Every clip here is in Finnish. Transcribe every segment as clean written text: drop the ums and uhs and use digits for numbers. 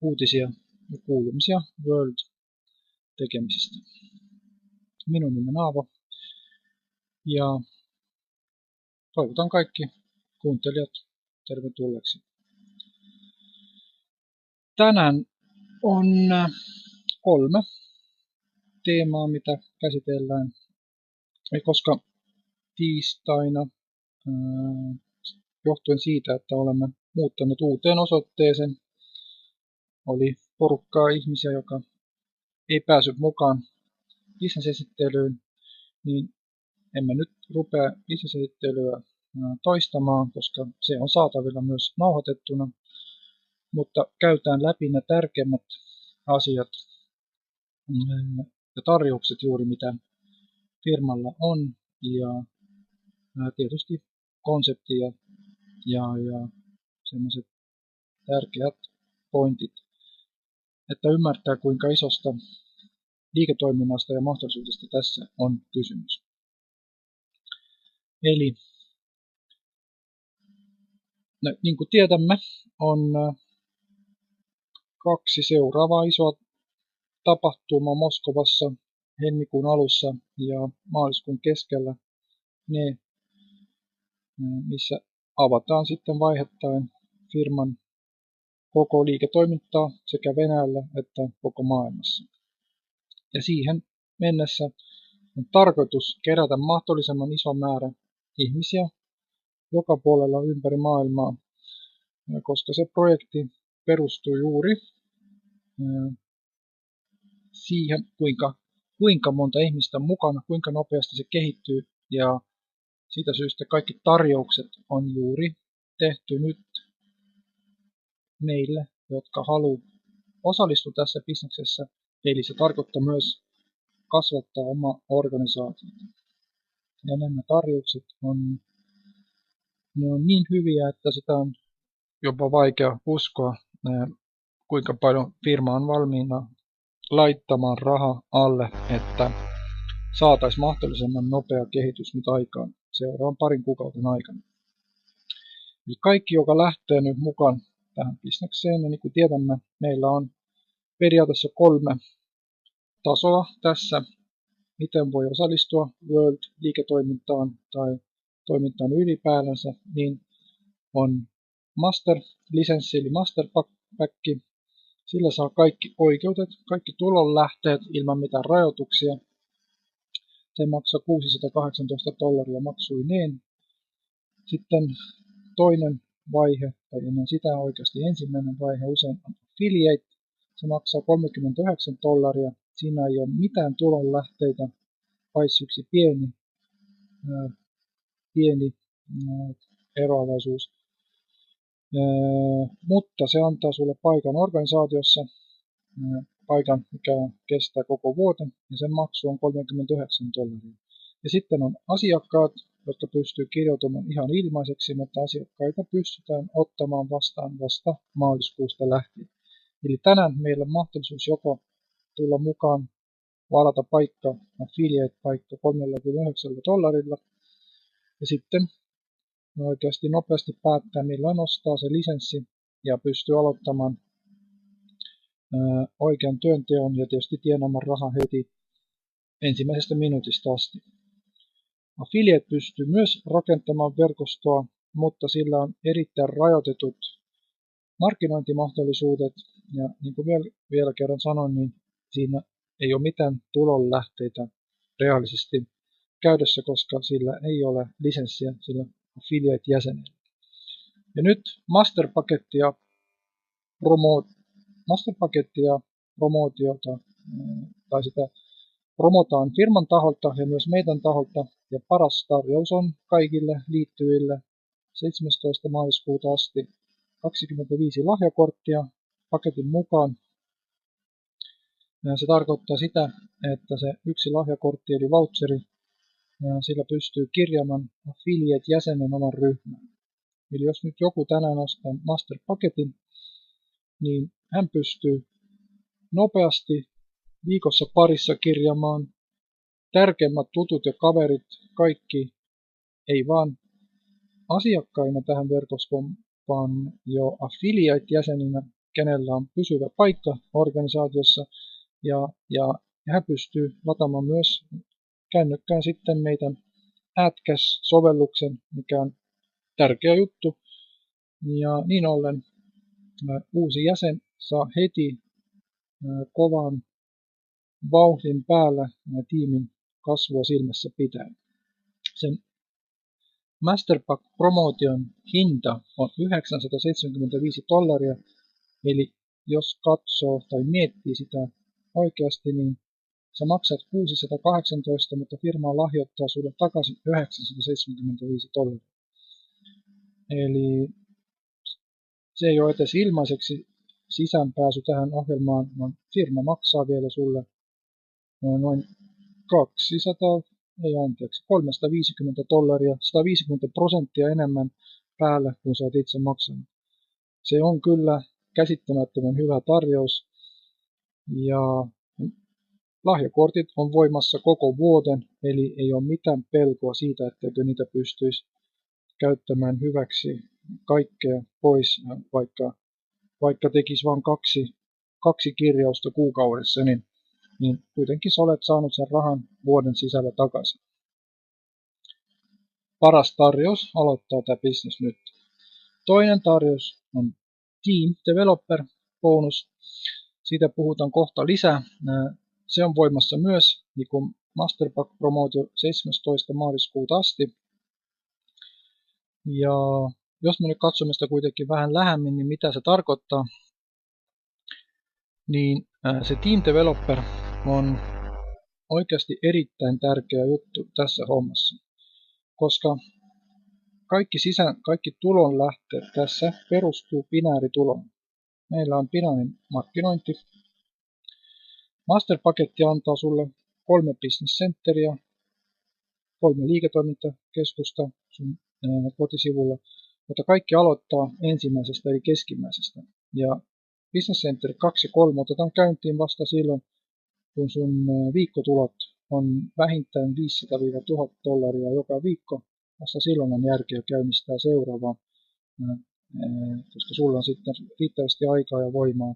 uutisia ja kuulumisia World-tekemisistä. Minun nimeni Aavo ja toivotan kaikki kuuntelijat tervetulleeksi. Tänään on 3 teemaa, mitä käsitellään, koska tiistaina johtuen siitä, että olemme muuttaneet uuteen osoitteeseen, oli porukkaa ihmisiä, joka ei päässyt mukaan lisensiesittelyyn, niin emme nyt rupea lisensiesittelyä toistamaan, koska se on saatavilla myös nauhoitettuna, mutta käytään läpi ne tärkeimmät asiat ja tarjoukset juuri mitä firmalla on ja tietysti konsepti ja sellaiset tärkeät pointit, että ymmärtää kuinka isosta liiketoiminnasta ja mahdollisuudesta tässä on kysymys. Eli niin kuin tiedämme, on 2 seuraavaa isoa tapahtumaa Moskovassa helmikuun alussa ja maaliskuun keskellä. Ne, missä avataan sitten vaiheittain firman koko liiketoimintaa sekä Venäjällä että koko maailmassa. Ja siihen mennessä on tarkoitus kerätä mahdollisimman iso määrä ihmisiä joka puolella ympäri maailmaa, koska se projekti perustuu juuri siihen, kuinka monta ihmistä on mukana, kuinka nopeasti se kehittyy, ja siitä syystä kaikki tarjoukset on juuri tehty nyt meille, jotka haluaa osallistua tässä bisneksessä, eli se tarkoittaa myös kasvattaa oma organisaatiota. Ja nämä tarjoukset on niin hyviä, että sitä on jopa vaikea uskoa, kuinka paljon firma on valmiina laittamaan rahaa alle, että saataisiin mahdollisimman nopea kehitys nyt aikaan seuraavan parin kuukauden aikana. Eli kaikki, joka lähtee nyt mukaan tähän bisnekseen, ja niin kuin tiedämme, meillä on periaatteessa 3 tasoa tässä, miten voi osallistua World-liiketoimintaan tai toimintaan ylipäänsä, niin on Master-lisenssi eli Master-pakki. Sillä saa kaikki oikeudet, kaikki tulonlähteet ilman mitään rajoituksia. Se maksaa $618 maksuineen. Sitten toinen vaihe, tai ennen sitä oikeasti ensimmäinen vaihe, usein on affiliate. Se maksaa $39. Siinä ei ole mitään tulonlähteitä, paitsi yksi pieni eroavaisuus. Mutta se antaa sulle paikan organisaatiossa, paikan mikä kestää koko vuoden, ja sen maksu on $39. Ja sitten on asiakkaat, jotka pystyy kirjautumaan ihan ilmaiseksi, mutta asiakkaita pystytään ottamaan vastaan vasta maaliskuusta lähtien. Eli tänään meillä on mahdollisuus joko tulla mukaan, valata paikka, affiliate-paikka $39, ja sitten oikeasti nopeasti päättää, milloin ostaa se lisenssi ja pystyy aloittamaan oikean työnteon ja tietysti tienaamaan rahaa heti ensimmäisestä minuutista asti. Affiliate pystyy myös rakentamaan verkostoa, mutta sillä on erittäin rajoitetut markkinointimahdollisuudet, ja niin kuin vielä kerran sanoin, niin siinä ei ole mitään tulonlähteitä reaalisesti käytössä, koska sillä ei ole lisenssiä sillä affiliate-jäsenellä. Ja nyt masterpakettia promootiota tai sitä promotaan firman taholta ja myös meidän taholta, ja paras tarjous on kaikille liittyville 17. maaliskuuta asti 25 lahjakorttia paketin mukaan. Se tarkoittaa sitä, että se yksi lahjakortti eli voucheri, sillä pystyy kirjaamaan affiliate-jäsenen oman ryhmään. Eli jos nyt joku tänään ostaa master-paketin, niin hän pystyy nopeasti viikossa parissa kirjaamaan tärkeimmät tutut ja kaverit, kaikki ei vaan asiakkaina tähän verkostoon, vaan jo affiliate-jäseninä kenellä on pysyvä paikka organisaatiossa, ja hän pystyy lataamaan myös kännykkään sitten meidän AdCash-sovelluksen, mikä on tärkeä juttu. Ja niin ollen uusi jäsen saa heti kovan vauhdin päällä tiimin kasvua silmässä pitäen. Sen Masterpack Promotion hinta on $975, eli jos katsoo tai miettii sitä oikeasti, niin sä maksat 618, mutta firma lahjoittaa sulle takaisin $975. Eli se ei ole edes ilmaiseksi sisäänpääsy tähän ohjelmaan, vaan firma maksaa vielä sulle noin $350, $150% enemmän päälle kuin sä oot itse maksanut. Se on kyllä käsittämättömän hyvä tarjous, ja lahjakortit on voimassa koko vuoden, eli ei ole mitään pelkoa siitä, etteikö niitä pystyisi käyttämään hyväksi kaikkea pois, vaikka tekisi vain kaksi kirjausta kuukaudessa, niin kuitenkin sä olet saanut sen rahan vuoden sisällä takaisin. Paras tarjous aloittaa tämä business nyt. Toinen tarjous on Team Developer bonus. Siitä puhutaan kohta lisää. Se on voimassa myös niin kuin Masterpack Promotion 17. maaliskuuta asti. Ja jos me nyt katsomme sitä kuitenkin vähän lähemmin, niin mitä se tarkoittaa, niin se Team Developer on oikeasti erittäin tärkeä juttu tässä hommassa, koska kaikki tulonlähteet tässä perustuu binäärituloon. Meillä on binäärinen markkinointi. Masterpaketti antaa sulle 3 business centeriä, 3 liiketoimintakeskusta sun kotisivulla, mutta kaikki aloittaa ensimmäisestä eli keskimmäisestä. Ja Business Center 2 ja 3 otetaan käyntiin vasta silloin, kun sun viikkotulot on vähintään $500–1,000 joka viikko. Vasta silloin on järkeä käynnistää seuraavaa, koska sulla on sitten riittävästi aikaa ja voimaa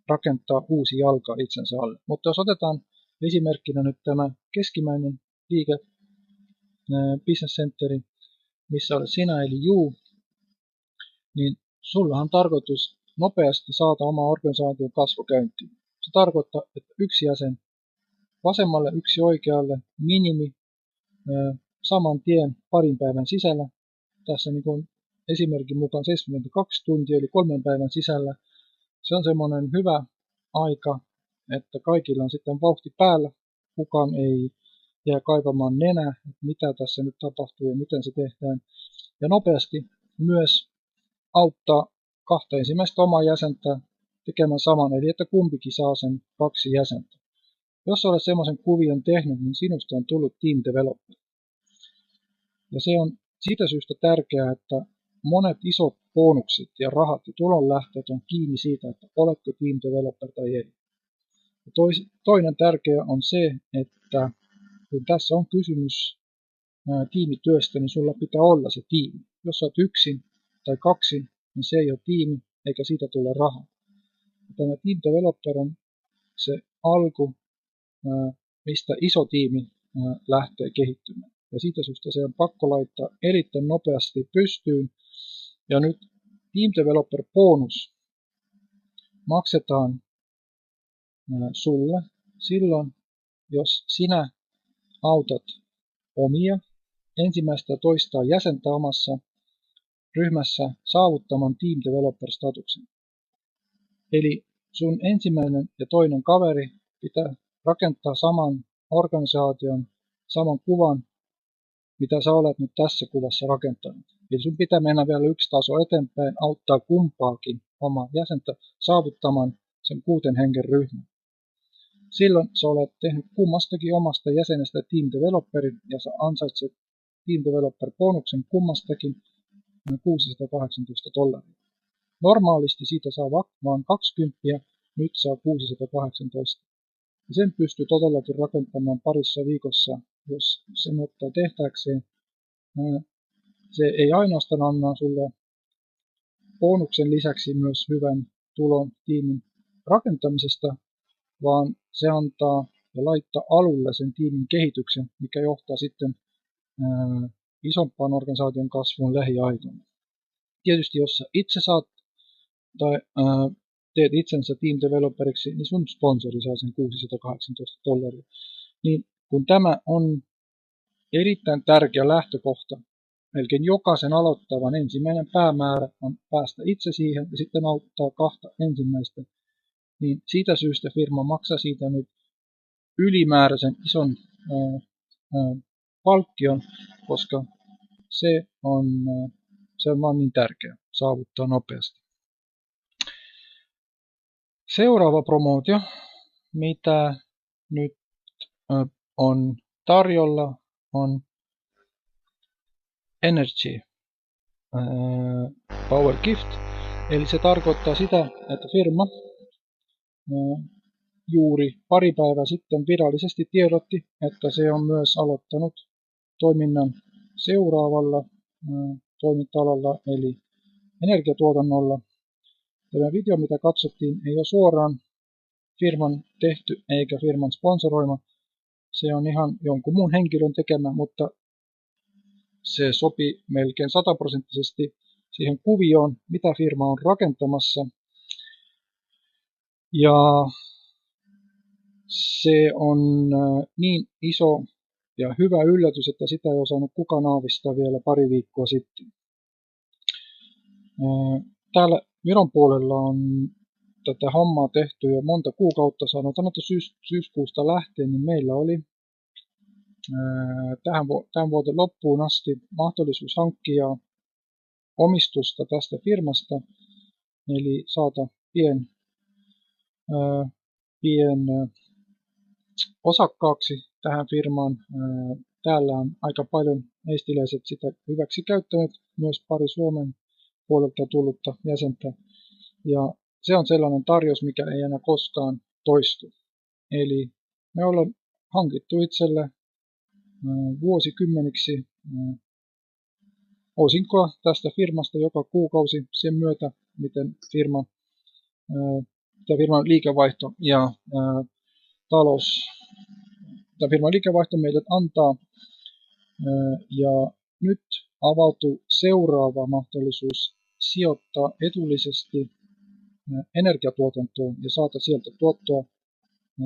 rakentaa uusi jalka itsensä alle. Mutta jos otetaan esimerkkinä nyt tämä keskimmäinen liike, Business Centeri, missä olet sinä eli Juu, niin sulla on tarkoitus nopeasti saada oma organisaation kasvu käyntiin. Se tarkoittaa, että yksi jäsen vasemmalle, yksi oikealle, minimi saman tien parin päivän sisällä. Tässä niin kuin esimerkin mukaan 72 tuntia eli 3 päivän sisällä. Se on semmoinen hyvä aika, että kaikilla on sitten vauhti päällä. Kukaan ei jää kaivamaan nenää, että mitä tässä nyt tapahtuu ja miten se tehdään. Ja nopeasti myös auttaa 2 ensimmäistä omaa jäsentä tekemään saman, eli että kumpikin saa sen 2 jäsentä. Jos olet semmoisen kuvion tehnyt, niin sinusta on tullut Team Developer. Ja se on siitä syystä tärkeää, että monet isot bonukset ja rahat ja tulonlähteet on kiinni siitä, että oletko Team Developer tai ei. Ja toinen tärkeä on se, että kun tässä on kysymys tiimityöstä, niin sulla pitää olla se tiimi. Jos olet yksin tai 2, niin se ei ole tiimi eikä siitä tule rahaa. Tämä Team Developer on se alku, mistä iso tiimi lähtee kehittymään. Ja siitä syystä se on pakko laittaa erittäin nopeasti pystyyn. Ja nyt Team Developer bonus maksetaan sulle silloin, jos sinä autat omia ensimmäistä ja toista jäsentä omassa ryhmässä saavuttamaan Team Developer statuksen. Eli sun ensimmäinen ja toinen kaveri pitää rakentaa saman organisaation, saman kuvan, mitä sä olet nyt tässä kuvassa rakentanut. Eli sun pitää mennä vielä 1 taso eteenpäin, auttaa kumpaakin omaa jäsentä saavuttamaan sen 6 hengen ryhmän. Silloin sä olet tehnyt kummastakin omasta jäsenestä Team Developerin ja sä ansaitset Team Developer bonuksen kummastakin $618. Normaalisti siitä saa vain 20, nyt saa 618. Ja sen pystyy todellakin rakentamaan parissa viikossa, jos sen ottaa tehtääkseen. Se ei ainoastaan anna sulle bonuksen lisäksi myös hyvän tulon tiimin rakentamisesta, vaan se antaa ja laittaa alulle sen tiimin kehityksen, mikä johtaa sitten isompaan organisaation kasvuun lähiaikoina. Tietysti jos sä itse saat tai teet itsensä team developeriksi, niin sun sponsori saa sen $618. Niin kun tämä on erittäin tärkeä lähtökohta, melkein jokaisen aloittavan ensimmäinen päämäärä on päästä itse siihen ja sitten auttaa kahta ensimmäistä, niin siitä syystä firma maksaa siitä nyt ylimääräisen ison palkkion, koska se on vaan niin tärkeä saavuttaa nopeasti. Seuraava promootio, mitä nyt on tarjolla, on Energy Power Gift. Eli se tarkoittaa sitä, että firma juuri pari päivää sitten virallisesti tiedotti, että se on myös aloittanut toiminnan seuraavalla toiminta-alalla, eli energiatuotannolla. Tämä video, mitä katsottiin, ei ole suoraan firman tehty eikä firman sponsoroima. Se on ihan jonkun muun henkilön tekemä, mutta se sopii melkein 100% siihen kuvioon, mitä firma on rakentamassa. Ja se on niin iso ja hyvä yllätys, että sitä ei osannut kukaan aavistaa vielä pari viikkoa sitten. Täällä Viron puolella on tätä hommaa tehty jo monta kuukautta, sanotaan, että syyskuusta lähtien, niin meillä oli tämän vuoden loppuun asti mahdollisuus hankkia omistusta tästä firmasta, eli saada pien osakkaaksi tähän firmaan. Täällä on aika paljon eestiläiset sitä hyväksi käyttäneet, myös pari Suomen puolelta tullutta jäsentä. Ja se on sellainen tarjous, mikä ei enää koskaan toistu. Eli me ollaan hankittu itselle vuosikymmeniksi osinkoa tästä firmasta joka kuukausi sen myötä, miten firman liikevaihto ja firman liikevaihto meille antaa. Ja nyt avautuu seuraava mahdollisuus sijoittaa edullisesti energiatuotantoon ja saada sieltä tuottoa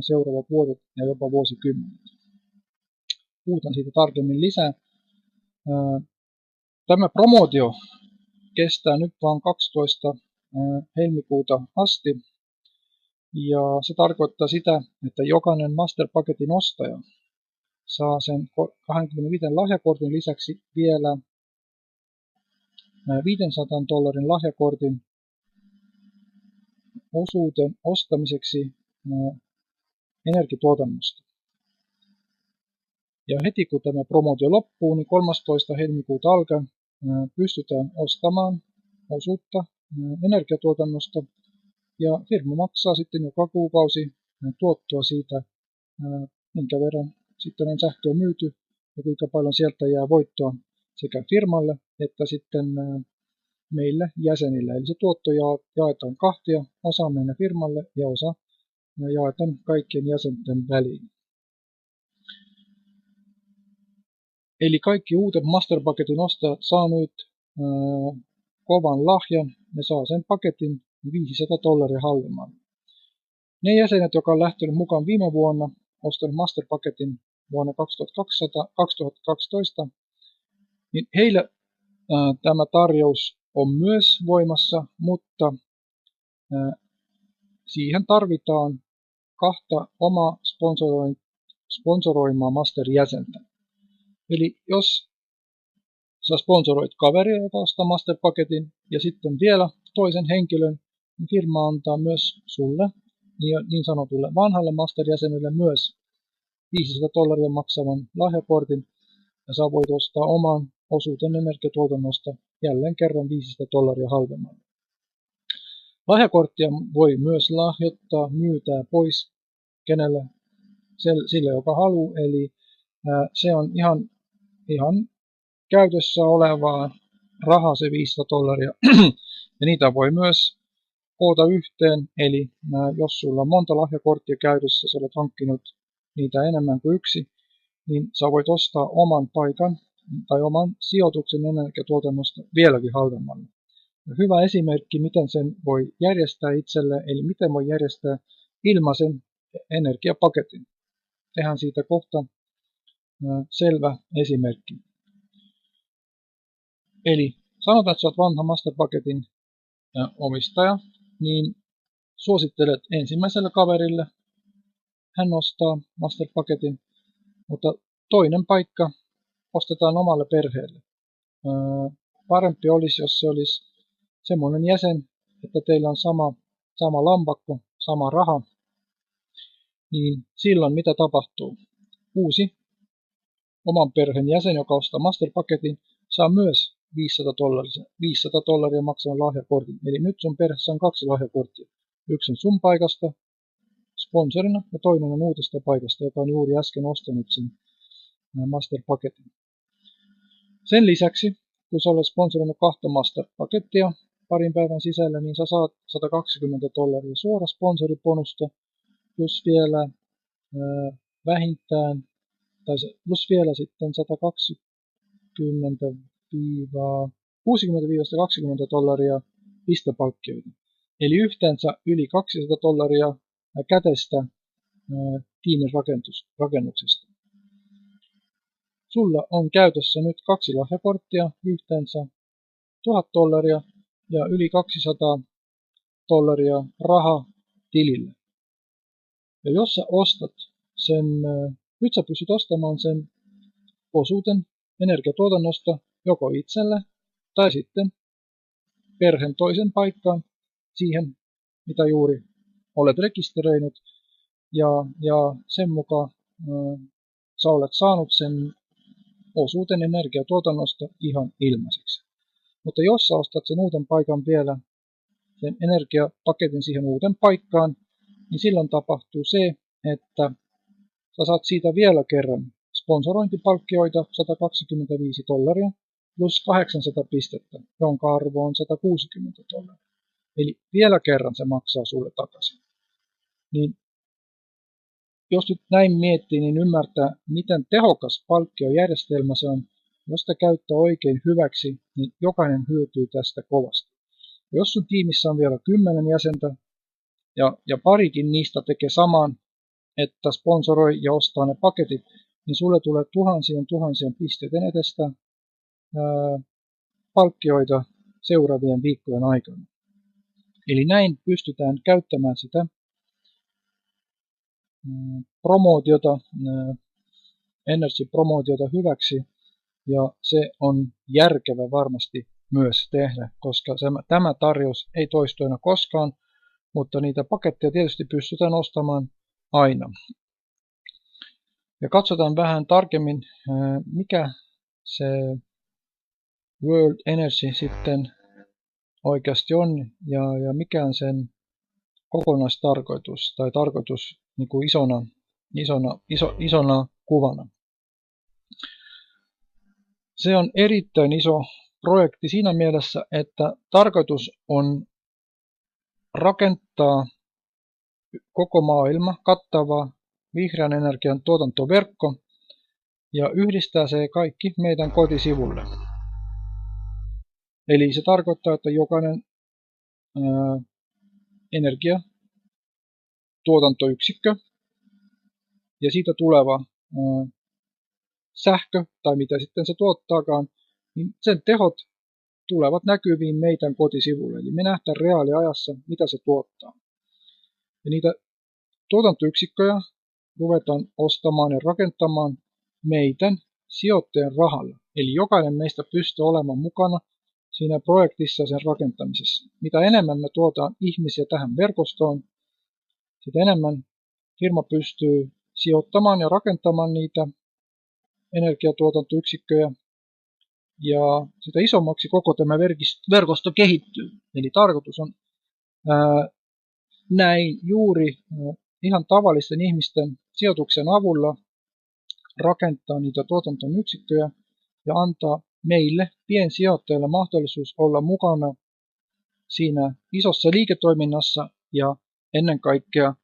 seuraavat vuodet ja jopa vuosikymmenet. Puhutaan siitä tarkemmin lisää. Tämä promootio kestää nyt vain 12. helmikuuta asti. Ja se tarkoittaa sitä, että jokainen masterpaketin ostaja saa sen 25 lahjakortin lisäksi vielä $500 lahjakortin osuuden ostamiseksi energiatuotannosta. Ja heti kun tämä promootio loppuu, niin 13. helmikuuta alkaen pystytään ostamaan osuutta energiatuotannosta. Ja firma maksaa sitten joka kuukausi tuottoa siitä, minkä verran sitten on sähköä myyty ja kuinka paljon sieltä jää voittoa sekä firmalle että sitten meille jäsenille. Eli se tuotto jaetaan kahtia, osa menee firmalle ja osa jaetaan kaikkien jäsenten väliin. Eli kaikki uudet masterpaketin ostajat saa nyt kovan lahjan, ne saa sen paketin $500 halvemmalla. Ne jäsenet, jotka on lähtenyt mukaan viime vuonna, ostanut masterpaketin vuonna 2012, niin heille tämä tarjous on myös voimassa, mutta siihen tarvitaan kahta omaa sponsoroimaa master-jäsentä. Eli jos sä sponsoroit kaveria, joka ostaa masterpaketin, ja sitten vielä toisen henkilön, niin firma antaa myös sulle, niin sanotulle vanhalle master-jäsenelle myös $500 maksavan lahjakortin, ja sä voit ostaa oman osuuden energiatuotannosta jälleen kerran $500 halvemmalla. Lahjakorttia voi myös lahjoittaa, myytää pois kenelle sille, joka haluaa, eli se on ihan käytössä olevaa rahaa se $500, ja niitä voi myös koota yhteen, eli jos sulla on monta lahjakorttia käytössä, sä olet hankkinut niitä enemmän kuin yksi, niin sä voit ostaa oman paikan tai oman sijoituksen energiatuotannosta vieläkin halvemmalla. Hyvä esimerkki, miten sen voi järjestää itselle, eli miten voi järjestää ilmaisen energiapaketin. Tehdään siitä kohta selvä esimerkki. Eli sanotaan, että sä oot vanha Masterpaketin omistaja, niin suosittelet ensimmäiselle kaverille, hän ostaa Masterpaketin, mutta toinen paikka ostetaan omalle perheelle. Parempi olisi, jos se olisi semmoinen jäsen, että teillä on sama lampakko, sama raha, niin silloin mitä tapahtuu? Uusi oman perheen jäsen, joka ostaa Masterpaketin, saa myös $500 maksavan lahjakortin. Eli nyt sun perheessä on 2 lahjakorttia. Yksi on sun paikasta sponsorina ja toinen on uudesta paikasta, joka on juuri äsken ostanut sen Masterpaketin. Sen lisäksi, kun sä olet sponsoroinut 2 Masterpakettia parin päivän sisällä, niin sä saat $120 suora sponsoribonusta, plus vielä vähintään, tai plus vielä sitten 60-120 pistepalkkioita. Eli yhteensä yli $200 käteistä tiimin rakennuksesta. Sulla on käytössä nyt 2 lahjakorttia, yhteensä $1,000 ja yli $200 rahaa tilille. Ja jos sä ostat sen, nyt sä pystyt ostamaan sen osuuden energiatuotannosta joko itselle tai sitten perheen toisen paikkaan siihen, mitä juuri olet rekisteröinyt, ja sen mukaan sä olet saanut sen osuuden energiatuotannosta ihan ilmaiseksi. Mutta jos sä ostat sen uuden paikan vielä, sen energiapaketin siihen uuden paikkaan, niin silloin tapahtuu se, että sä saat siitä vielä kerran sponsorointipalkkioita $125 plus 800 pistettä, jonka arvo on $160. Eli vielä kerran se maksaa sulle takaisin. Niin jos nyt näin miettii, niin ymmärtää, miten tehokas palkkiojärjestelmä se on. Jos sitä käyttää oikein hyväksi, niin jokainen hyötyy tästä kovasti. Jos sun tiimissä on vielä 10 jäsentä, ja parikin niistä tekee saman, että sponsoroi ja ostaa ne paketit, niin sulle tulee tuhansien pisteiden edestä palkkioita seuraavien viikkojen aikana. Eli näin pystytään käyttämään sitä energy-promootiota hyväksi, ja se on järkevä varmasti myös tehdä, koska tämä tarjous ei toistu enää koskaan, mutta niitä paketteja tietysti pystytään ostamaan aina. Ja katsotaan vähän tarkemmin, mikä se World Energy sitten oikeasti on ja mikä on sen kokonaistarkoitus tai tarkoitus niin kuin isona kuvana. Se on erittäin iso projekti siinä mielessä, että tarkoitus on rakentaa koko maailma kattava vihreän energian tuotantoverkko ja yhdistää se kaikki meidän kotisivulle. Eli se tarkoittaa, että jokainen energiatuotantoyksikkö ja siitä tuleva sähkö tai mitä sitten se tuottaakaan, niin sen tehot tulevat näkyviin meidän kotisivulle. Eli me nähdään reaaliajassa, mitä se tuottaa. Ja niitä tuotantoyksikköjä ruvetaan ostamaan ja rakentamaan meidän sijoittajien rahalla. Eli jokainen meistä pystyy olemaan mukana siinä projektissa ja sen rakentamisessa. Mitä enemmän me tuotaan ihmisiä tähän verkostoon, sitä enemmän firma pystyy sijoittamaan ja rakentamaan niitä energiatuotantoyksikköjä, ja sitä isommaksi koko tämä verkosto kehittyy. Eli tarkoitus on näin juuri ihan tavallisten ihmisten sijoituksen avulla rakentaa niitä tuotanton yksikköjä ja antaa meille piensijoittajille mahdollisuus olla mukana siinä isossa liiketoiminnassa ja ennen kaikkea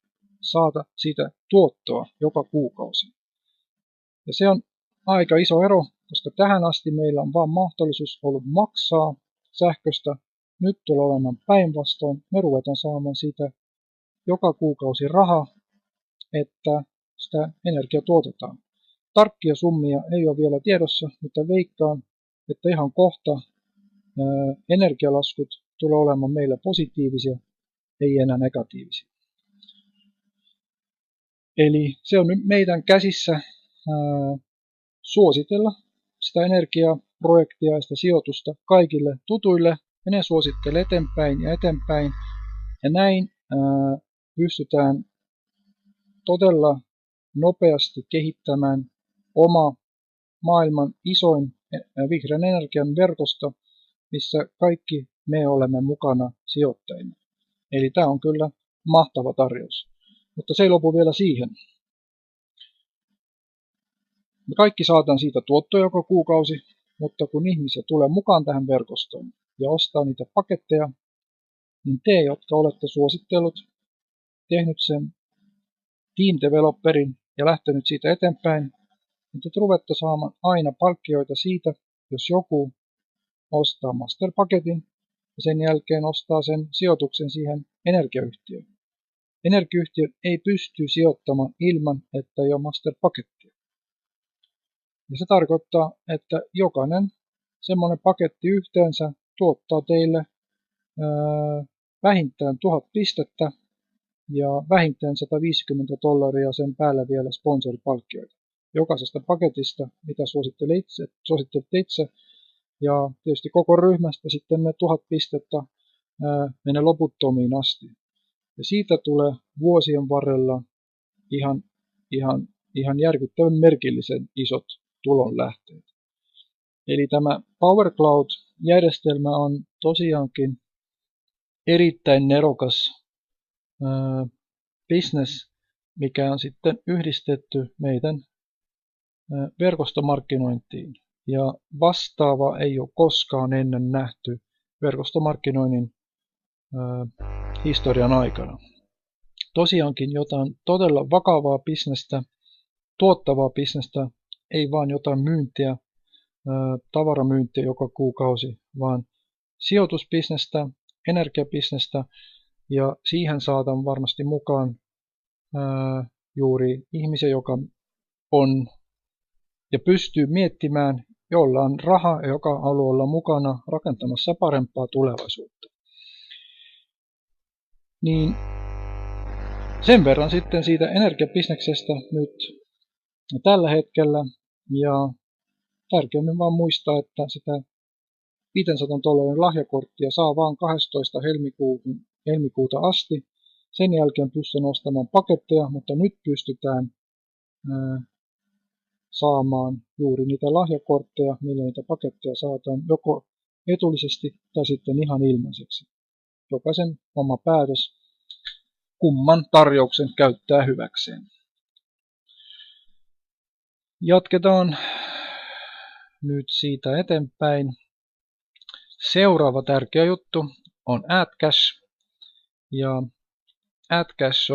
saada siitä tuottoa joka kuukausi. Ja se on aika iso ero, koska tähän asti meillä on vain mahdollisuus ollut maksaa sähköstä. Nyt tulee olemaan päinvastoin. Me ruvetaan saamaan siitä joka kuukausi rahaa, että sitä energiaa tuotetaan. Tarkkia summia ei ole vielä tiedossa, mutta veikkaan, että ihan kohta energialaskut tulee olemaan meillä positiivisia, ei enää negatiivisia. Eli se on nyt meidän käsissä suositella sitä energiaprojektia ja sitä sijoitusta kaikille tutuille, ja ne suosittelee eteenpäin ja eteenpäin. Ja näin pystytään todella nopeasti kehittämään oma maailman isoin vihreän energian verkosto, missä kaikki me olemme mukana sijoittajina. Eli tämä on kyllä mahtava tarjous. Mutta se ei lopu vielä siihen. Me kaikki saadaan siitä tuottoa joka kuukausi, mutta kun ihmisiä tulee mukaan tähän verkostoon ja ostaa niitä paketteja, niin te, jotka olette suosittelut, tehnyt sen team developerin ja lähtenyt siitä eteenpäin, niin te ruvette saamaan aina palkkioita siitä, jos joku ostaa masterpaketin ja sen jälkeen ostaa sen sijoituksen siihen energiayhtiöön. Energiayhtiö ei pysty sijoittamaan ilman, että ei ole masterpakettia. Ja se tarkoittaa, että jokainen semmoinen paketti yhteensä tuottaa teille vähintään 1000 pistettä ja vähintään $150 sen päällä vielä sponsoripalkkioita. Jokaisesta paketista, mitä suosittelet itse, ja tietysti koko ryhmästä sitten ne 1000 pistettä menee loputtomiin asti. Ja siitä tulee vuosien varrella ihan järkyttävän merkillisen isot tulonlähteet. Eli tämä Power Cloud-järjestelmä on tosiaankin erittäin nerokas business, mikä on sitten yhdistetty meidän verkostomarkkinointiin. Ja vastaava ei ole koskaan ennen nähty verkostomarkkinoinnin historian aikana. Tosiaankin jotain todella vakavaa bisnestä, tuottavaa bisnestä, ei vaan jotain myyntiä, tavaramyyntiä joka kuukausi, vaan sijoitusbisnestä, energiabisnestä, ja siihen saatan varmasti mukaan juuri ihmisiä, joka on ja pystyy miettimään, jolla on raha ja joka haluaa olla mukana rakentamassa parempaa tulevaisuutta. Niin sen verran sitten siitä energiabisneksestä nyt tällä hetkellä, ja tärkeää vaan muistaa, että sitä $500 lahjakorttia saa vain 12. helmikuuta asti. Sen jälkeen pystyn ostamaan paketteja, mutta nyt pystytään saamaan juuri niitä lahjakortteja, millä niitä paketteja saadaan joko edullisesti tai sitten ihan ilmaiseksi. Jokaisen oma päätös, kumman tarjouksen käyttää hyväkseen. Jatketaan nyt siitä eteenpäin. Seuraava tärkeä juttu on AdCash. Ja AdCash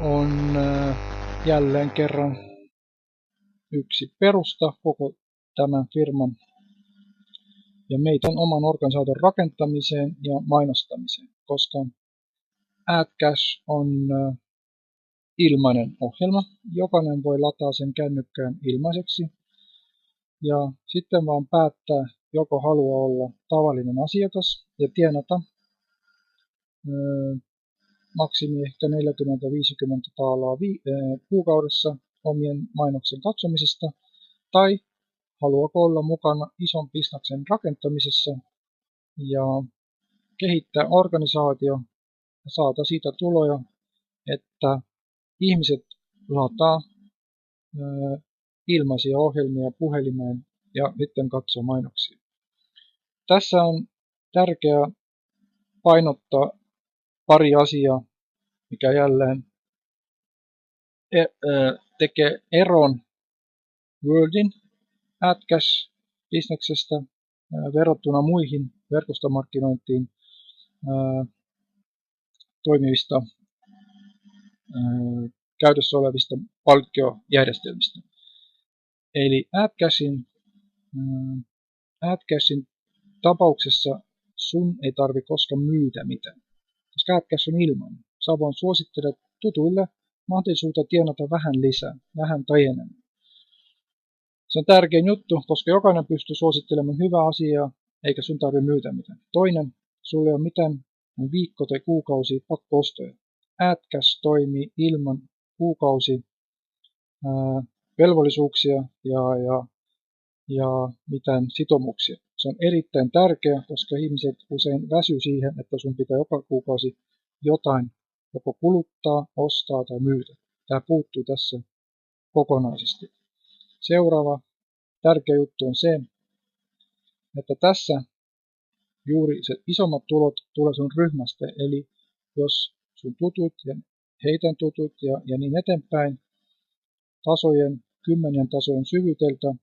on jälleen kerran yksi perusta koko tämän firman ja meidän oman organisaation rakentamiseen ja mainostamiseen, koska AdCash on ilmainen ohjelma. Jokainen voi lataa sen kännykkään ilmaiseksi ja sitten vaan päättää, joko haluaa olla tavallinen asiakas ja tienata maksimi ehkä $40-50 kuukaudessa omien mainoksen katsomisesta, tai haluaako olla mukana ison bisneksen rakentamisessa ja kehittää organisaatio ja saada siitä tuloja, että ihmiset lataa ilmaisia ohjelmia puhelimeen ja sitten katsoo mainoksia. Tässä on tärkeää painottaa pari asiaa, mikä jälleen tekee eron Worldin AdCash-bisneksestä verrattuna muihin verkostomarkkinointiin toimivista käytössä olevista palkkiojärjestelmistä. Eli AdCashin tapauksessa sun ei tarvi koskaan myydä mitään, koska AdCash on ilmainen. Sä vaan suosittelet tutuille mahdollisuutta tienata vähän lisää, vähän tai enemmän. Se on tärkein juttu, koska jokainen pystyy suosittelemaan hyvää asiaa, eikä sun tarvitse myydä mitään. Toinen, sulla ei ole mitään viikko- tai kuukausia pakko-ostoja. AdCash toimii ilman kuukausi velvollisuuksia ja mitään sitoumuksia. Se on erittäin tärkeä, koska ihmiset usein väsyy siihen, että sun pitää joka kuukausi jotain joko kuluttaa, ostaa tai myydä. Tämä puuttuu tässä kokonaisesti. Seuraava tärkeä juttu on se, että tässä juuri se isommat tulot tulee sun ryhmästä, eli jos sun tutut ja heidän tutut ja niin eteenpäin kymmenien tasojen syvyydeltä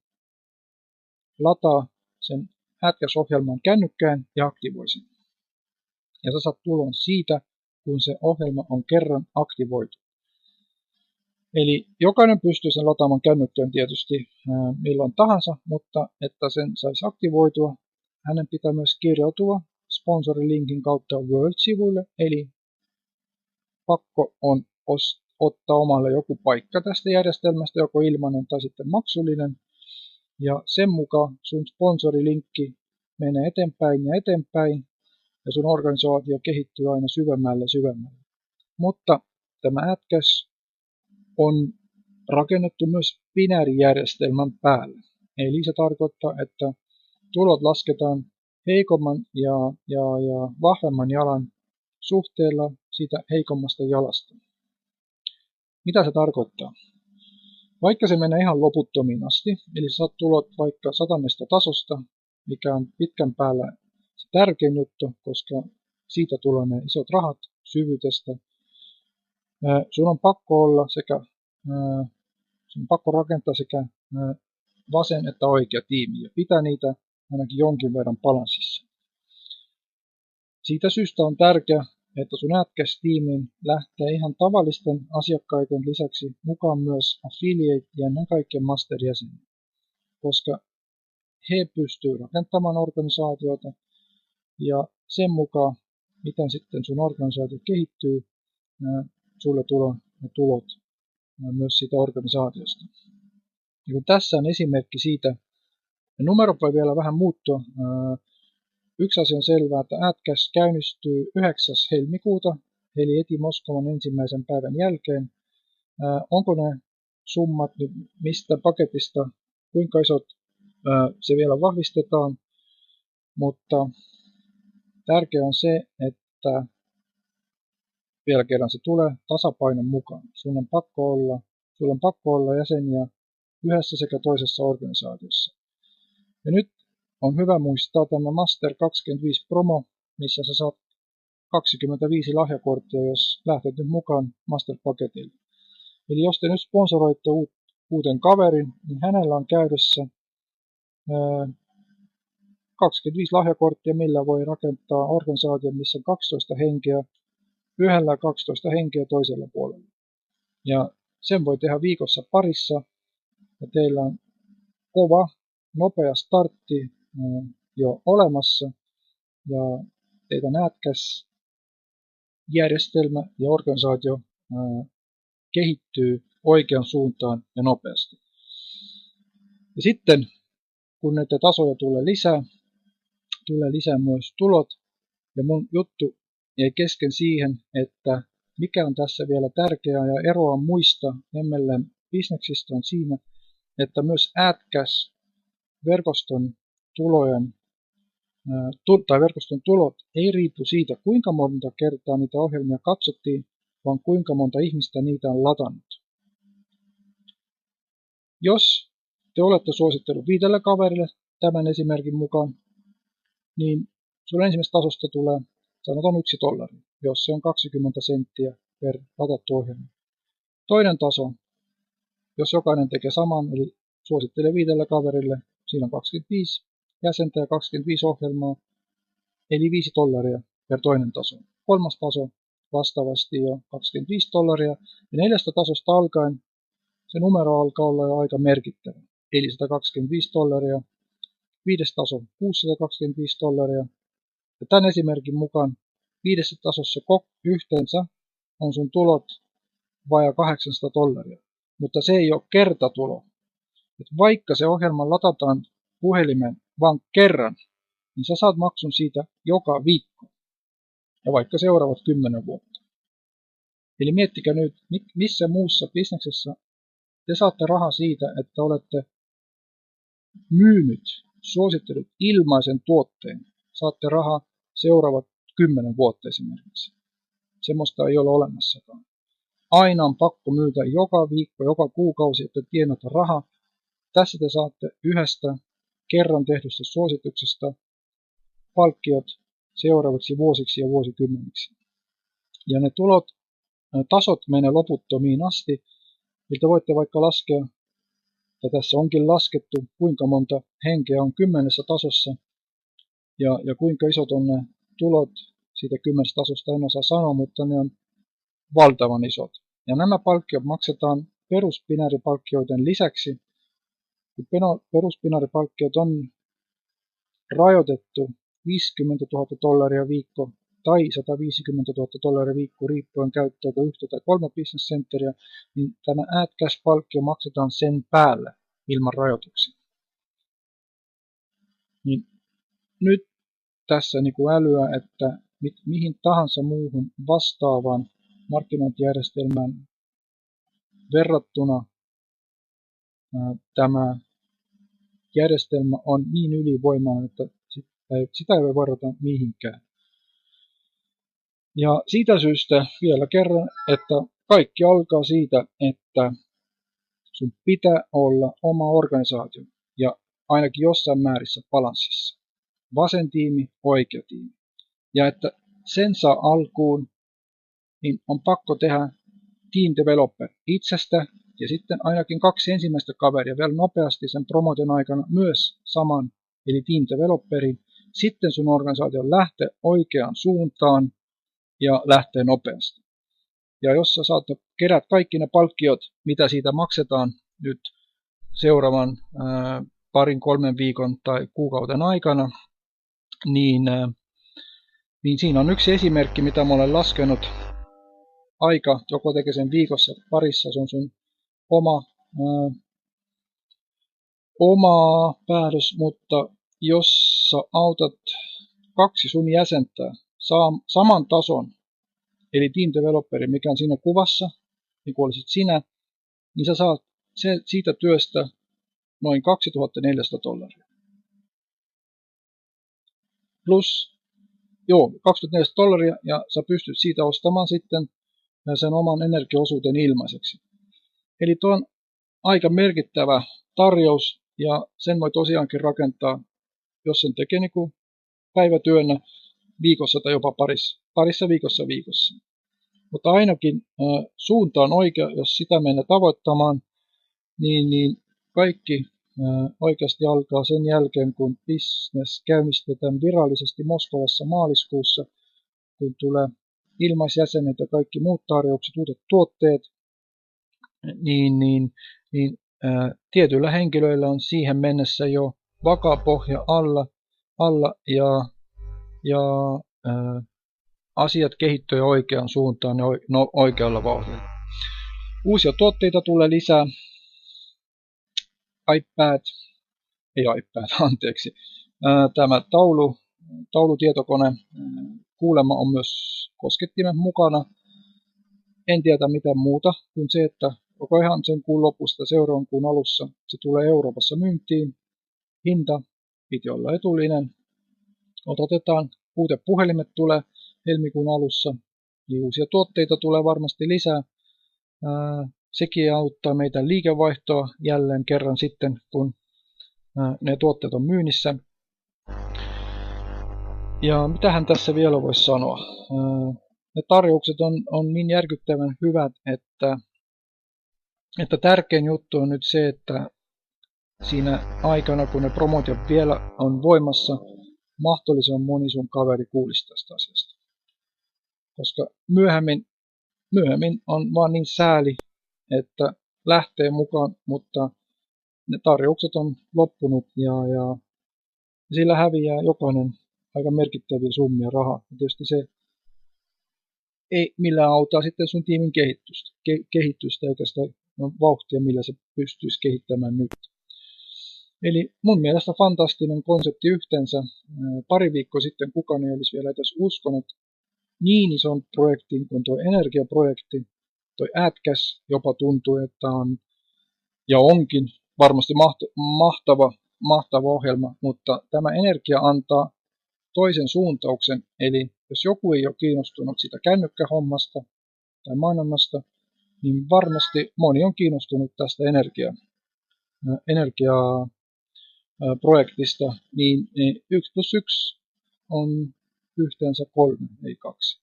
lataa sen AdCash-ohjelman kännykkään ja aktivoi sen. Ja sä saat tulon siitä, kun se ohjelma on kerran aktivoitu. Eli jokainen pystyy sen lataamaan kännykkään tietysti milloin tahansa, mutta että sen saisi aktivoitua, hänen pitää myös kirjautua sponsorilinkin kautta World-sivuille, eli pakko on ottaa omalle joku paikka tästä järjestelmästä, joko ilmainen tai sitten maksullinen, ja sen mukaan sun sponsorilinkki menee eteenpäin ja sun organisaatio kehittyy aina syvemmälle. Mutta tämä AdCash on rakennettu myös binäärijärjestelmän päälle. Eli se tarkoittaa, että tulot lasketaan heikomman ja vahvemman jalan suhteella siitä heikommasta jalasta. Mitä se tarkoittaa? Vaikka se menee ihan loputtomiin asti, eli saat tulot vaikka 100 tasosta, mikä on pitkän päällä se tärkein juttu, koska siitä tulee ne isot rahat syvyydestä. Sun on pakko olla sun on pakko rakentaa sekä vasen että oikea tiimi ja pitää niitä ainakin jonkin verran balanssissa. Siitä syystä on tärkeää, että sun AdCash-tiimiin lähtee ihan tavallisten asiakkaiden lisäksi mukaan myös affiliate ja ennen kaikkea master-jäseniä, koska he pystyvät rakentamaan organisaatiota ja sen mukaan, miten sitten sun organisaatio kehittyy, sulle tulee ne tulot myös siitä organisaatiosta. Ja kun tässä on esimerkki siitä, ja numerot voi vielä vähän muuttua. Yksi asia on selvää, että AdCash käynnistyy 9. helmikuuta, eli heti Moskovan ensimmäisen päivän jälkeen. Onko ne summat nyt mistä paketista, kuinka isot, se vielä vahvistetaan, mutta tärkeää on se, että vielä kerran se tulee tasapainon mukaan. Sulla on pakko olla jäseniä yhdessä sekä toisessa organisaatiossa. Ja nyt on hyvä muistaa tämä Master 25 promo, missä sä saat 25 lahjakorttia, jos lähtet nyt mukaan Master-paketille. Eli jos te nyt sponsoroitte uuden kaverin, niin hänellä on käytössä 25 lahjakorttia, millä voi rakentaa organisaation, missä on 12 henkeä, yhdellä 12 henkeä toisella puolella. Ja sen voi tehdä viikossa parissa, ja teillä on kova, nopea startti jo olemassa, ja teidän AdCash-järjestelmä ja organisaatio kehittyy oikean suuntaan ja nopeasti. Ja sitten, kun näitä tasoja tulee lisää myös tulot, ja mun juttu jäi kesken siihen, että mikä on tässä vielä tärkeää ja eroa muista MLM bisneksistä on siinä, että myös AdCash-verkoston verkoston tulot ei riipu siitä, kuinka monta kertaa niitä ohjelmia katsottiin, vaan kuinka monta ihmistä niitä on latannut. Jos te olette suosittelut 5 kaverille tämän esimerkin mukaan, niin sun ensimmäisestä tasosta tulee, sanotaan $1, jos se on 20 senttiä per latattu ohjelma. Toinen taso, jos jokainen tekee saman, eli suosittelee 5 kaverille, siinä on 25, jäsentä ja 25 ohjelmaa, eli $5 per toinen taso. Kolmas taso vastaavasti jo $25, ja 4. tasosta alkaen se numero alkaa olla jo aika merkittävä, eli $125. 5. taso $625, ja tämän esimerkin mukaan 5. tasossa yhteensä on sun tulot vajaa $800, mutta se ei ole kertatulo. Et vaikka se ohjelma latataan puhelimeen vain kerran, niin sä saat maksun siitä joka viikko, ja vaikka seuraavat 10 vuotta. Eli miettikää nyt, missä muussa bisneksessä te saatte rahaa siitä, että olette myynyt, suosittelut ilmaisen tuotteen. Saatte rahaa seuraavat 10 vuotta esimerkiksi. Semmoista ei ole olemassakaan. Aina on pakko myytä joka viikko, joka kuukausi, että tienata rahaa. Tässä te saatte yhdestä kerran tehdystä suosituksesta palkkiot seuraaviksi vuosiksi ja vuosikymmeniksi. Ja ne tasot menee loputtomiin asti. Eli te voitte vaikka laskea, ja tässä onkin laskettu, kuinka monta henkeä on 10 tasossa, ja kuinka isot on ne tulot siitä 10 tasosta, en osaa sanoa, mutta ne on valtavan isot. Ja nämä palkkiot maksetaan peruspinääripalkkioiden lisäksi, kun peruspinääripalkkiot on rajoitettu $50,000 viikko tai $150,000 viikko riippuen käyttääkö 1 tai 3 business centeriä, niin tämä AdCash-palkkio maksetaan sen päälle ilman rajoituksia. Niin nyt tässä niin kuin älyä, että mihin tahansa muuhun vastaavaan markkinointijärjestelmään verrattuna tämä järjestelmä on niin ylivoimainen, että sitä ei voi verrata mihinkään. Ja siitä syystä vielä kerran, että kaikki alkaa siitä, että sun pitää olla oma organisaatio ja ainakin jossain määrissä balanssissa. Vasen tiimi, oikea tiimi. Ja että sen saa alkuun, niin on pakko tehdä team developer itsestä ja sitten ainakin 2 ensimmäistä kaveria vielä nopeasti sen promotion aikana myös saman, eli team developerin. Sitten sun organisaatio lähtee oikeaan suuntaan ja lähtee nopeasti. Ja jos sä kerät kaikki ne palkkiot, mitä siitä maksetaan nyt seuraavan 2-3 viikon tai kuukauden aikana, niin siinä on yksi esimerkki, mitä mä olen laskenut. Aika, joko tekee sen viikossa parissa, se on sun oma päätös, mutta jos sä autat 2 sun jäsentä saman tason, eli team developeri, mikä on siinä kuvassa, niin kuin olisit sinä, niin sä saat siitä työstä noin $2,400. Plus, $2,400, ja sä pystyt siitä ostamaan sitten sen oman energiaosuuden ilmaiseksi. Eli tuo on aika merkittävä tarjous, ja sen voi tosiaankin rakentaa, jos sen tekee niin kuin päivätyönä viikossa tai jopa parissa viikossa. Mutta ainakin suunta on oikea, jos sitä mennä tavoittamaan, niin kaikki oikeasti alkaa sen jälkeen, kun business käynnistetään virallisesti Moskovassa maaliskuussa, kun tulee ilmaisjäsenet ja kaikki muut tarjoukset, uudet tuotteet, niin tietyillä henkilöillä on siihen mennessä jo vakaa pohja alla ja asiat kehittyy oikeaan suuntaan ja oikealla vauhdilla. Uusia tuotteita tulee lisää. Tämä taulutietokone kuulemma on myös koskettimen mukana. En tiedä mitään muuta kuin se, että koko ihan sen kuun lopusta seuraavan kuun alussa se tulee Euroopassa myyntiin. Hinta piti olla edullinen. Odotetaan, uudet puhelimet tulee helmikuun alussa. Eli uusia tuotteita tulee varmasti lisää. Sekin auttaa meitä liikevaihtoa jälleen kerran sitten, kun ne tuotteet on myynnissä. Ja mitähän tässä vielä voisi sanoa? Ne tarjoukset on niin järkyttävän hyvät, että tärkein juttu on nyt se, että siinä aikana, kun ne promotiot vielä on voimassa, mahdollisen moni sun kaveri kuulisi tästä asiasta. Koska myöhemmin on vaan niin sääli, että lähtee mukaan, mutta ne tarjoukset on loppunut ja sillä häviää jokainen aika merkittäviä summia rahaa. Ja tietysti se ei millään auta sitten sun tiimin kehitystä eikä sitä vauhtia, millä se pystyisi kehittämään nyt. Eli mun mielestä fantastinen konsepti yhteensä. Pari viikkoa sitten kukaan ei olisi vielä edes uskonut niin ison projektin kuin tuo energiaprojekti. Toi AdCash jopa tuntuu, että on ja onkin varmasti mahtava ohjelma, mutta tämä energia antaa toisen suuntauksen. Eli jos joku ei ole kiinnostunut sitä kännykkähommasta tai mainonnasta, niin varmasti moni on kiinnostunut tästä energiaprojektista, niin 1+1 on yhteensä 3, ei 2.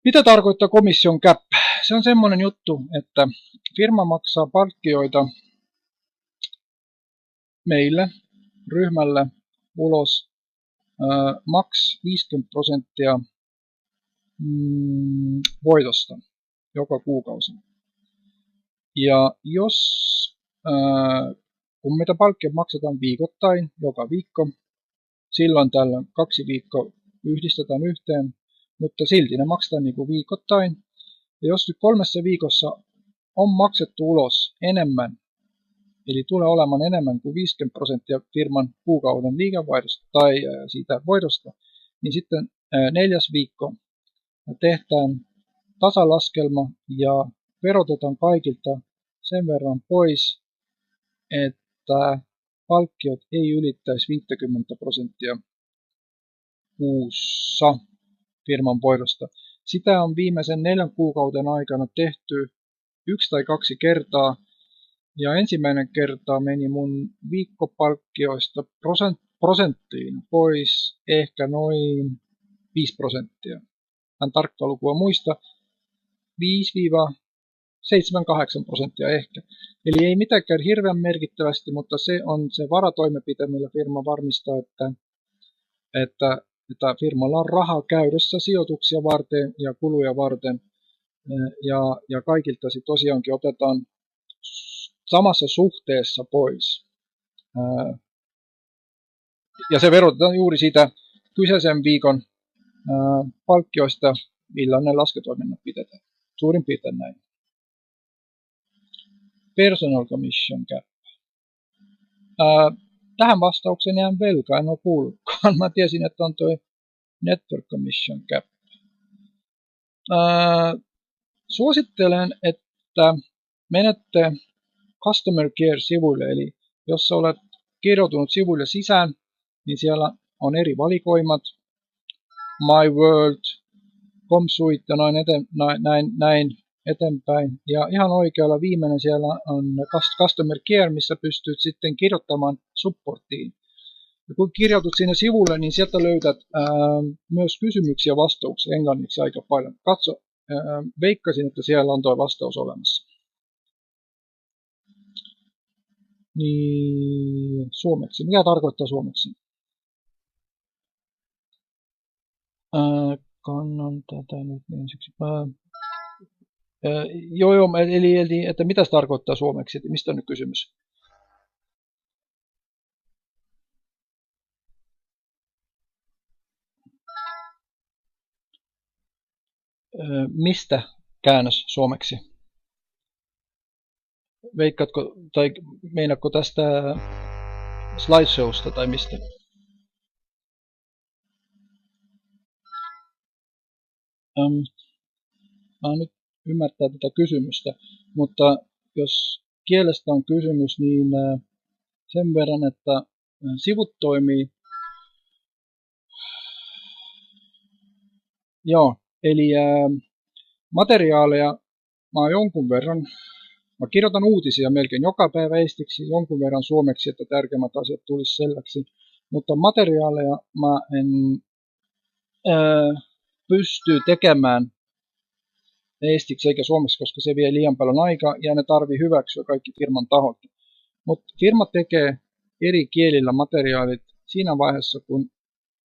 Mitä tarkoittaa komission cap? Se on semmoinen juttu, että firma maksaa palkkioita meille, ryhmälle, ulos maks 50% voitosta joka kuukausi. Ja jos kun meitä palkkiot maksetaan viikoittain, joka viikko, silloin tällöin 2 viikkoa yhdistetään yhteen, mutta silti ne maksetaan niin kuin viikoittain. Ja jos nyt 3 viikossa on maksettu ulos enemmän, eli tulee olemaan enemmän kuin 50% firman kuukauden liikevaihdosta tai siitä voitosta, niin sitten 4. viikko tehdään tasalaskelma ja verotetaan kaikilta sen verran pois, että palkkiot ei ylittäisi 50% kuussa firman voitosta. Sitä on viimeisen 4 kuukauden aikana tehty 1 tai 2 kertaa, ja ensimmäinen kerta meni mun viikkopalkkioista prosenttiin pois ehkä noin 5%. Hän tarkkaa lukua muista, 5-7-8% ehkä. Eli ei mitenkään hirveän merkittävästi, mutta se on se varatoimenpite, millä firma varmistaa, että firmalla on rahaa käydessä sijoituksia varten ja kuluja varten. Ja kaikilta sitten tosiaankin otetaan samassa suhteessa pois. Ja se verotetaan juuri siitä kyseisen viikon palkkioista, millä ne lasketoiminnot pidetään. Suurin piirtein näin. Personal commission cap. Tähän vastaukseen jään velkaan, en ole kuullutkaan. Mä tiesin, että on toi network commission cap. Suosittelen, että menette Customer Care-sivuille, eli jos sä olet kirjautunut sivuille sisään, niin siellä on eri valikoimat, My World, ComSuite ja näin eteenpäin. Ja ihan oikealla viimeinen siellä on Customer Care, missä pystyt sitten kirjoittamaan supporttiin. Ja kun kirjautut sinne sivulle, niin sieltä löydät myös kysymyksiä ja vastauksia englanniksi aika paljon. Katso, veikkasin, että siellä on tuo vastaus olemassa. Niin, suomeksi. Mikä tarkoittaa suomeksi? Kannan tätä nyt ensiksi. Eli että mitä se tarkoittaa suomeksi? Mistä on nyt kysymys? Mistä käännös suomeksi? Veikkaatko tai meinaatko tästä slideshowsta tai mistä? Mä nyt ymmärtää tätä kysymystä, mutta jos kielestä on kysymys, niin sen verran, että sivut toimii. Joo, eli materiaaleja mä oon jonkun verran. Mä kirjoitan uutisia melkein joka päivä estiksi jonkun verran suomeksi, että tärkeimmät asiat tulisi selväksi. Mutta materiaaleja mä en pysty tekemään estiksi eikä suomeksi, koska se vie liian paljon aikaa ja ne tarvii hyväksyä kaikki firman tahot. Mutta firma tekee eri kielillä materiaalit siinä vaiheessa, kun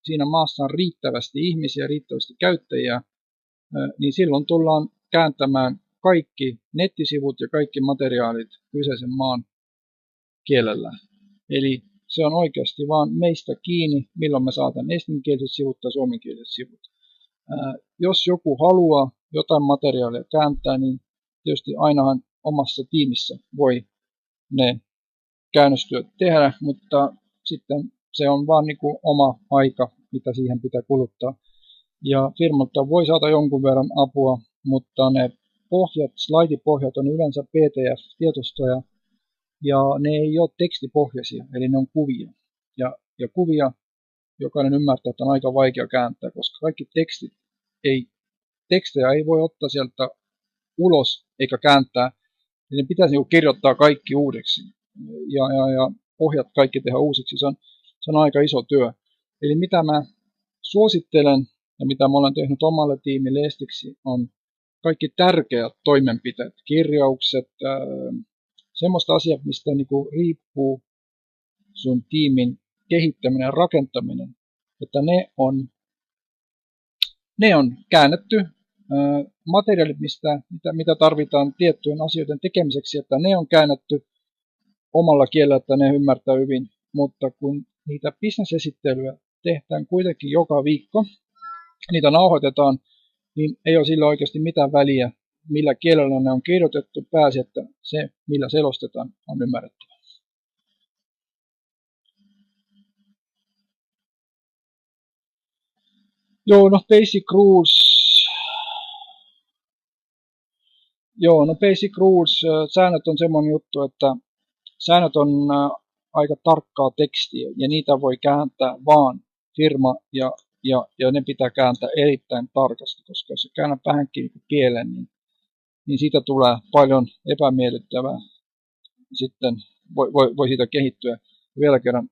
siinä maassa on riittävästi ihmisiä, riittävästi käyttäjiä, niin silloin tullaan kääntämään kaikki nettisivut ja kaikki materiaalit kyseisen maan kielellä. Eli se on oikeasti vaan meistä kiinni, milloin me saatan estinkieliset sivut tai suomenkieliset sivut. Jos joku haluaa jotain materiaalia kääntää, niin tietysti ainahan omassa tiimissä voi ne käännöstyöt tehdä, mutta sitten se on vaan niin kuin oma aika, mitä siihen pitää kuluttaa. Ja firmalta voi saada jonkun verran apua, mutta ne pohjat, slaidipohjat on yleensä PDF-tietostoja, ja ne ei ole tekstipohjaisia, eli ne on kuvia. Ja kuvia jokainen ymmärtää, että on aika vaikea kääntää, koska kaikki tekstejä ei voi ottaa sieltä ulos eikä kääntää, niin ne pitäisi kirjoittaa kaikki uudeksi ja pohjat kaikki tehdä uusiksi. Se on aika iso työ. Eli mitä mä suosittelen ja mitä mä olen tehnyt omalle tiimille estiksi on kaikki tärkeät toimenpiteet, kirjaukset, semmoista asiat, mistä niinku riippuu sun tiimin kehittäminen ja rakentaminen, että ne on käännetty. Materiaalit, mitä tarvitaan tiettyjen asioiden tekemiseksi, että ne on käännetty omalla kielellä, että ne ymmärtää hyvin, mutta kun niitä bisnesesittelyjä tehdään kuitenkin joka viikko, niitä nauhoitetaan, niin ei ole sillä oikeasti mitään väliä, millä kielellä ne on kirjoitettu, pääsi, että se, millä selostetaan, on ymmärrettävä. Joo, no basic rules. Basic rules, säännöt on semmoinen juttu, että säännöt on aika tarkkaa tekstiä ja niitä voi kääntää vaan firma ja ne pitää kääntää erittäin tarkasti, koska jos käännät vähänkin kielen, niin siitä tulee paljon epämiellyttävää. Sitten voi siitä kehittyä. Vielä kerran,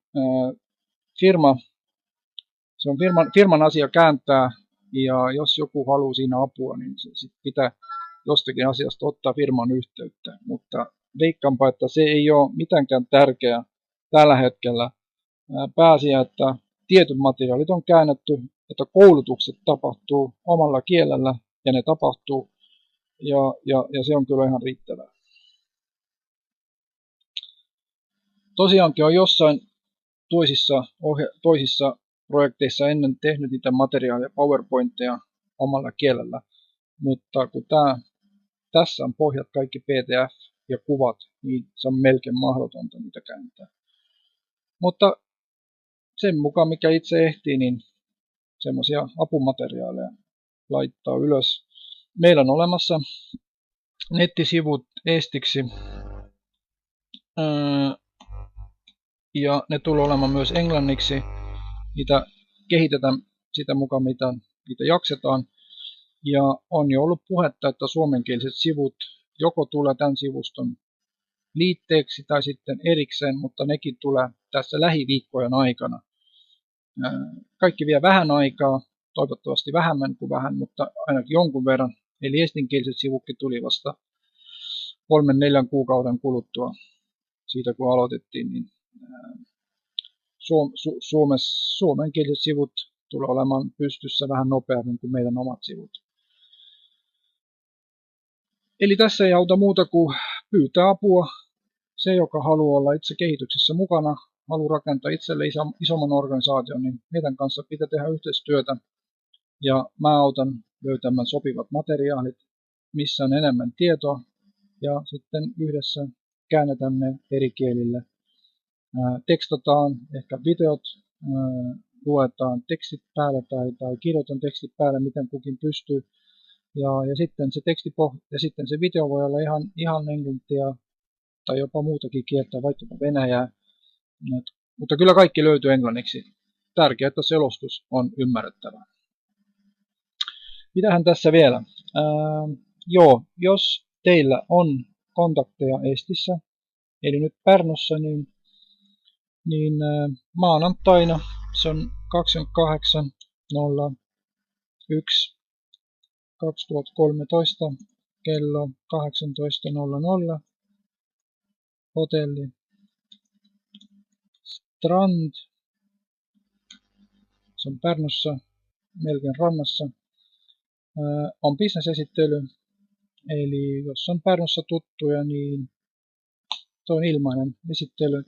se on firman asia kääntää, ja jos joku haluaa siinä apua, niin se pitää jostakin asiasta ottaa firman yhteyttä. Mutta veikkaanpa, että se ei ole mitenkään tärkeää tällä hetkellä. Pääasia, että tietyt materiaalit on käännetty, että koulutukset tapahtuu omalla kielellä, ja ne tapahtuu, ja se on kyllä ihan riittävää. Tosiaankin on jossain toisissa projekteissa ennen tehnyt niitä materiaaleja, PowerPointteja omalla kielellä, mutta kun tässä on pohjat kaikki PDF ja kuvat, niin se on melkein mahdotonta niitä kääntää. Mutta sen mukaan, mikä itse ehtii, niin semmoisia apumateriaaleja laittaa ylös. Meillä on olemassa nettisivut estiksi, ja ne tulee olemaan myös englanniksi. Niitä kehitetään sitä mukaan, mitä jaksetaan. Ja on jo ollut puhetta, että suomenkieliset sivut joko tulee tämän sivuston liitteeksi tai sitten erikseen, mutta nekin tulee tässä lähiviikkojen aikana. Kaikki vie vähän aikaa, toivottavasti vähemmän kuin vähän, mutta ainakin jonkun verran. Eli estinkieliset sivutkin tuli vasta 3-4 kuukauden kuluttua siitä, kun aloitettiin. Niin suomenkieliset sivut tulee olemaan pystyssä vähän nopeammin kuin meidän omat sivut. Eli tässä ei auta muuta kuin pyytää apua. Se, joka haluaa olla itse kehityksessä mukana, haluaa rakentaa itselle isomman organisaation, niin meidän kanssa pitää tehdä yhteistyötä. Ja mä autan löytämään sopivat materiaalit, missä on enemmän tietoa, ja sitten yhdessä käännetään ne eri kielille. Tekstataan ehkä videot, luetaan tekstit päälle tai kirjoitan tekstit päälle, miten kukin pystyy. Ja sitten se ja sitten se video voi olla ihan englantia tai jopa muutakin kieltä, vaikkapa venäjää. Mutta kyllä kaikki löytyy englanniksi. Tärkeää, että selostus on ymmärrettävää. Mitähän tässä vielä? Jos teillä on kontakteja Estissä, eli nyt Pärnussa, niin maanantaina se on 28.01. 2013 kello 18.00 hotelli Strand, se on Pärnussa, melkein rannassa, on bisnesesittely. Eli jos on Pärnussa tuttuja, niin tuo on ilmainen esittely.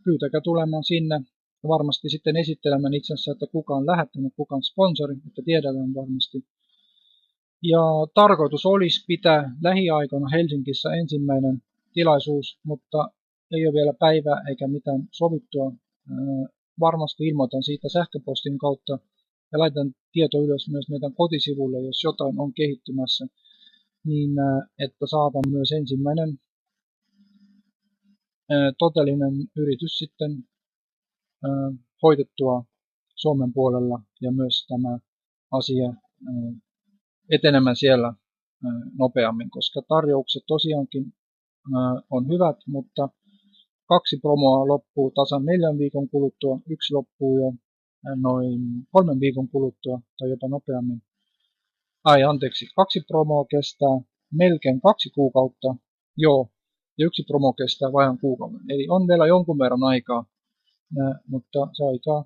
Pyytäkää tulemaan sinne varmasti sitten esittelemään itsensä, että kuka on lähettänyt, kuka on sponsori, että tiedetään varmasti. Ja tarkoitus olisi pitää lähiaikoina Helsingissä ensimmäinen tilaisuus, mutta ei ole vielä päivää eikä mitään sovittua. Varmasti ilmoitan siitä sähköpostin kautta ja laitan tieto ylös myös meidän kotisivulle, jos jotain on kehittymässä, niin että saadaan myös ensimmäinen todellinen yritys sitten hoidettua Suomen puolella ja myös tämä asia etenemään siellä nopeammin, koska tarjoukset tosiaankin on hyvät, mutta 2 promoa loppuu tasan 4 viikon kuluttua, 1 loppuu jo noin 3 viikon kuluttua tai jopa nopeammin. 2 promoa kestää melkein 2 kuukautta, joo, ja 1 promo kestää vain kuukauden. Eli on vielä jonkun verran aikaa, mutta se aika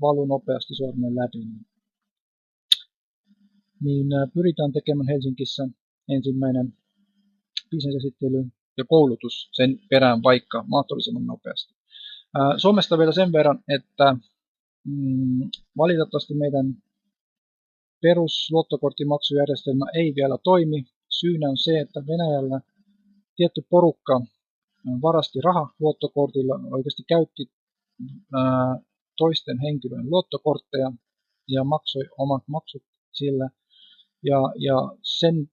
valuu nopeasti sormen läpi. Niin pyritään tekemään Helsingissä ensimmäinen bisnesesittely ja koulutus sen perään vaikka mahdollisimman nopeasti. Suomesta vielä sen verran, että valitettavasti meidän perusluottokorttimaksujärjestelmä ei vielä toimi. Syynä on se, että Venäjällä tietty porukka varasti rahaa luottokortilla, oikeasti käytti toisten henkilöiden luottokortteja ja maksoi omat maksut sillä. Ja sen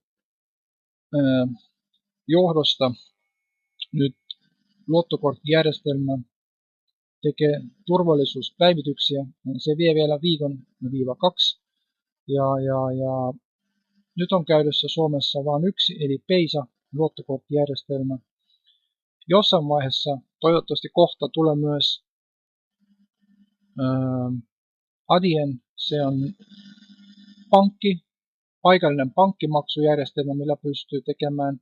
johdosta nyt luottokorttijärjestelmä tekee turvallisuuspäivityksiä. Se vie vielä 1-2 ja nyt on käytössä Suomessa vain yksi, eli Peisa luottokorttijärjestelmä. Jossain vaiheessa, toivottavasti kohta, tulee myös Adyen, se on paikallinen pankkimaksujärjestelmä, millä pystyy tekemään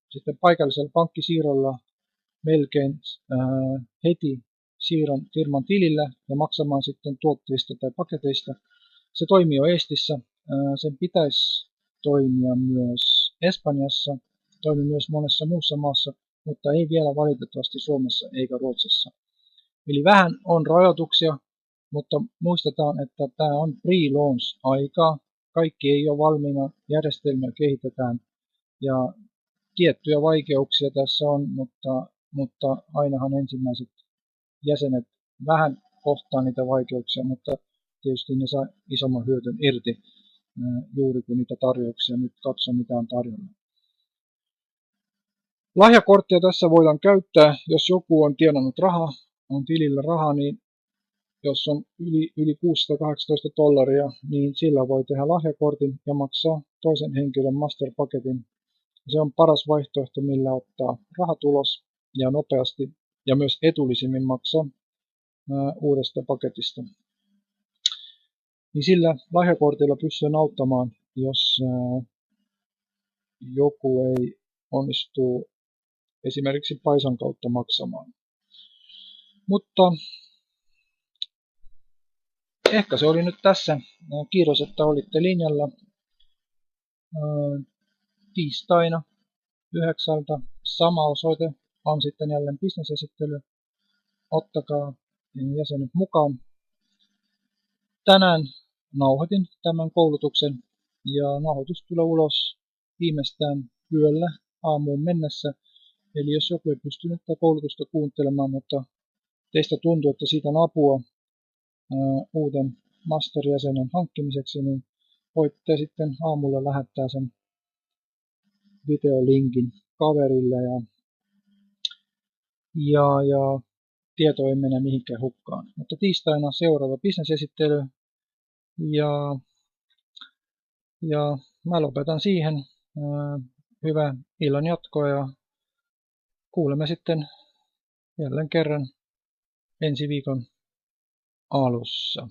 sitten paikallisella pankkisiirrolla melkein heti siirron firman tilille ja maksamaan sitten tuotteista tai paketeista. Se toimii jo Eestissä, sen pitäisi toimia myös Espanjassa, toimii myös monessa muussa maassa, mutta ei vielä valitettavasti Suomessa eikä Ruotsissa. Eli vähän on rajoituksia, mutta muistetaan, että tämä on pre-launch-aikaa. Kaikki ei ole valmiina, järjestelmiä kehitetään ja tiettyjä vaikeuksia tässä on, mutta ainahan ensimmäiset jäsenet vähän kohtaa niitä vaikeuksia, mutta tietysti ne saa isomman hyötyn irti juuri kun niitä tarjouksia nyt katsoo mitä on tarjolla. Lahjakorttia tässä voidaan käyttää, jos joku on tienannut rahaa, on tilillä rahaa, niin jos on yli $618, niin sillä voi tehdä lahjakortin ja maksaa toisen henkilön masterpaketin. Se on paras vaihtoehto, millä ottaa rahat ulos ja nopeasti ja myös edullisimmin maksaa uudesta paketista. Niin sillä lahjakortilla pystyy auttamaan, jos joku ei onnistu esimerkiksi Paisan kautta maksamaan. Mutta ehkä se oli nyt tässä. Kiitos, että olitte linjalla. Tiistaina 9 sama osoite on sitten jälleen bisnesesittely. Ottakaa jäsenet mukaan. Tänään nauhoitin tämän koulutuksen ja nauhoitus tulee ulos viimeistään yöllä aamuun mennessä. Eli jos joku ei pystynyt tätä koulutusta kuuntelemaan, mutta teistä tuntuu, että siitä on apua uuden masterjäsenen hankkimiseksi, niin voitte sitten aamulla lähettää sen videolinkin kaverille ja tieto ei mene mihinkään hukkaan. Mutta tiistaina seuraava bisnesesittely ja mä lopetan siihen. Hyvää illan jatkoa ja kuulemme sitten jälleen kerran ensi viikon alussa.